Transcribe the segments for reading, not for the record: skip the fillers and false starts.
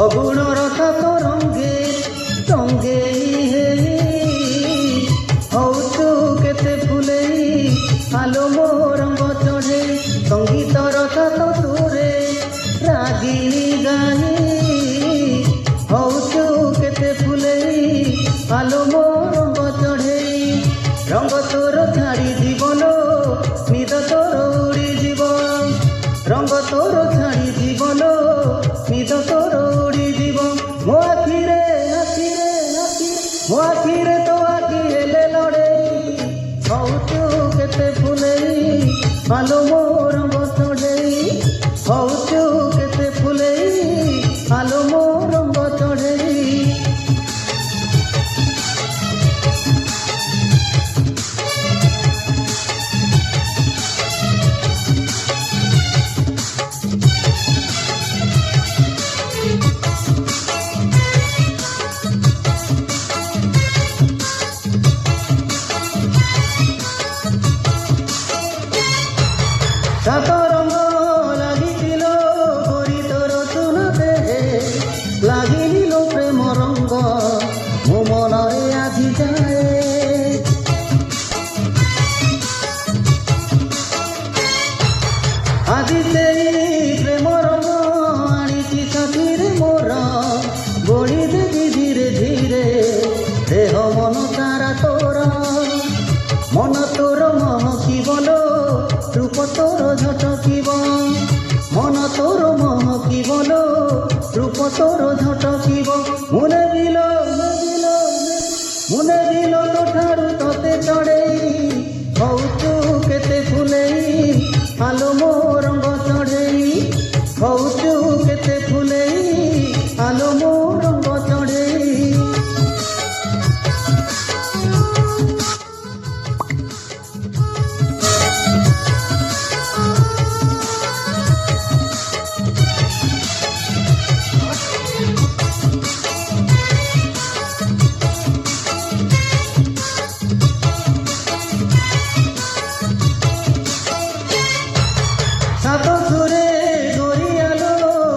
ଫଗୁଣର ସାତ ରଙ୍ଗେ ରଙ୍ଗେଇ ହଉଛୁ କେତେ ଫୁଲେଇ ଆଲୋ ମୋ ରଙ୍ଗ ଚଢ଼େଇ ସଙ୍ଗୀତର ସାତ ସୁରେ ରାଗିଣୀ ଗାଇ ହଉଛୁ କେତେ ଫୁଲେଇ ଆଲୋ ମୋ ରଙ୍ଗ ଚଢ଼େଇ ରଙ୍ଗ ତୋର ଛାଡ଼ି ଜୀବନ ନିଦ ତୋର ଉଡ଼ିଯିବ ରଙ୍ଗ ତୋର ଛାଡ଼ି ଜୀବନ ନିଦ ତୋର ଉଡ଼ିଯିବ ମୋ ଆଖିରେ ଆଖିରେ ଆଖିରେ ମୋ ଆଖିରେ ତୋ ଆଖି ହେଲେ ଲଢ଼େଇ ହଉଛୁ କେତେ ଫୁଲେଇ ଆଲୋ ମୋ ରଙ୍ଗ ଚଢ଼େଇ ହଉଛୁ କେତେ ଫୁଲେଇ ଆଲୋ ମୋ ରଙ୍ଗ ଚଢ଼େଇ সাত রঙ লাগিছিল গরি তোর চুনতে লাগিল প্রেম রঙ্গ মো মনরে আজি যায় আজি সেই প্রেম রঙ্গ আনিছি সাথীরে মোর বড়ি দেবি ধীরে ধীরে দেহ মন তারা তোর মন তোর মহকিবল রূপ তোর ঝটকিব মন তোর মহকিবল রূপ তোর ঝটকিব মুনে দিল তোঠারু তোতে চড়েই হଉଛୁ কেতে ফুলেই আলো ମୋ রঙ্গ চড়েই হଉଛୁ কেতে ফুলেই আলো ମୋ রঙ্গ চড়েই সাত সুরে গরিয়ালো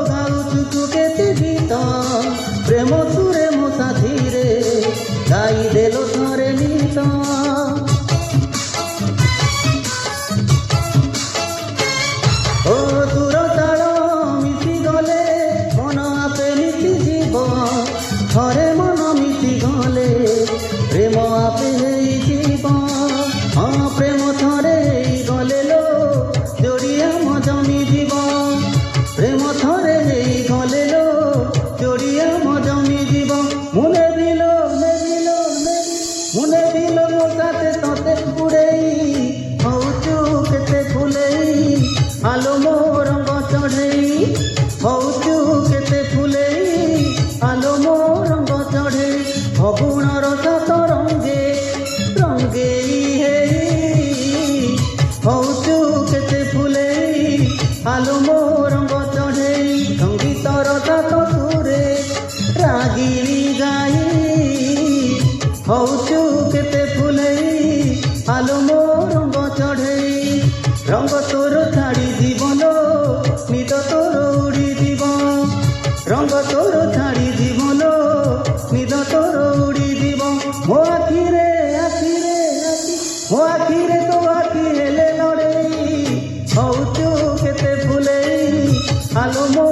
গাউଛୁ তু কেতে গীত প্রেম সুরে মো সাথীরে গাই দেলো থরে নিত ও সুর তাଳ মিশি গলে মন আপে মিশি ଯିବ থরে মন মিশি গলে প্রেম আপে ହେଇଯିବ ହଁ ପ୍ରେମ ଥରେ ହେଇଗଲେ ଲୋ ଯୋଡ଼ିଆ ଜମି ଯିବ ପ୍ରେମ ଥରେ ହେଇଗଲେ ଲୋ ଯୋଡ଼ିଆ ଜମି ଯିବ ମୁନେ ଦିଲ ମୋ ସାଥେ ତତେ ଉଡ଼େଇ ହଉଛୁ କେତେ ଫୁଲେଇ ଆଲୋ ମୋ ରଙ୍ଗ ଚଢ଼େଇ ହଉଛୁ କେତେ ଫୁଲେଇ ଆଲୋ ମୋ ରଙ୍ଗ ଚଢ଼େଇ ଫଗୁଣର ସାତ ରଙ୍ଗେ ରଙ୍ଗେଇ ହଉଛୁ କେତେ ଫୁଲେଇ ଆଲୋ ମୋ ରଙ୍ଗ ଚଢ଼େଇ ସଙ୍ଗୀତର ସାତ ସୁରେ ରାଗିଣୀ ଗାଇ ହଉଛୁ କେତେ ଫୁଲେଇ ଆଲୋ ମୋ ରଙ୍ଗ ଚଢ଼େଇ ରଙ୍ଗ ତୋର ଛାଡ଼ି ଜୀବନ ନିଦ ତୋର ଉଡ଼ିଯିବ ରଙ୍ଗ ତୋର ଛାଡ଼ି ଜୀବନ ନିଦ ତୋର ଉଡ଼ିଯିବ ମୋ ଆଖିରେ ଆଖିରେ ମୋ ଆଖିରେ ତୋ ଆଖି ହେଲେ ଲଢ଼େଇ ହଉଛୁ କେତେ ଫୁଲେଇ ଆଲୋ ମୋ